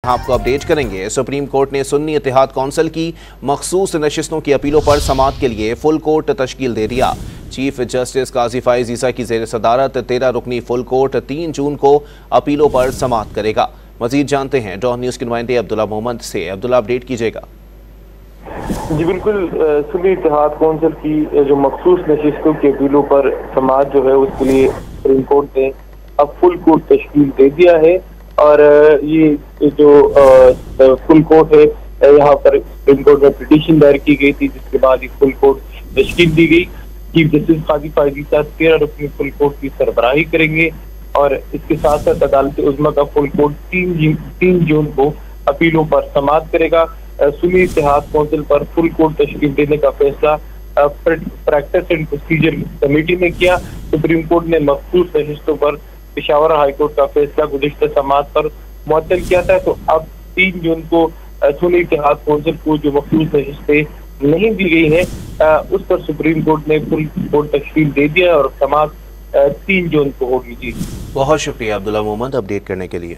आपको अपडेट करेंगे। Supreme court ने सुन्नी इत्तेहाद कौंसिल की मखसूस नशिस्तों की अपीलों पर समाअत के लिए फुल कोर्ट तश्कील दे दिया। चीफ जस्टिस काजी फाइज ईसा की ज़ेर सदारत 13 रुकनी फुल कोर्ट 3 जून को अपीलों पर समाअत करेगा। मजीद जानते हैं डॉन न्यूज़ के नुमाइंदे अब्दुल्ला मोहम्मद से। अब्दुल्ला, अपडेट कीजिएगा। जी बिल्कुल, सुन्नी इत्तेहाद कौंसिल की जो मखसूस नशिस्तों की अपीलों पर समाअत जो है उसके लिए सुप्रीम कोर्ट ने अब फुल कोर्ट तश्कील दे दिया है। और ये जो फुल कोर्ट है, यहाँ पर सुप्रीम कोर्ट में पिटीशन दायर की गई थी, जिसके बाद ये फुल कोर्ट तश्कील दी गई। चीफ जस्टिस काजी फाइज ईसा 13 रुकनी फुल कोर्ट की सरबराही करेंगे और इसके साथ साथ अदालत उज़्मा का फुल कोर्ट 3 जून को अपीलों पर समाअत करेगा। सुन्नी इत्तेहाद कौंसिल पर फुल कोर्ट तश्कील देने का फैसला प्रैक्टिस एंड प्रोसीजर कमेटी ने किया। सुप्रीम कोर्ट ने मखसूस नशिस्तों पर पेशावर हाई कोर्ट का फैसला गुज़िश्ता समाअत पर मुअत्तल किया था। तो अब 3 जून को सुन्नी इत्तेहाद कौंसिल को जो मखसूस नशिस्तें नहीं दी गई है उस पर सुप्रीम कोर्ट ने फुल कोर्ट तश्कील दे दिया और समाअत 3 जून को होगी। जी बहुत शुक्रिया अब्दुल्ला मोहम्मद अपडेट करने के लिए।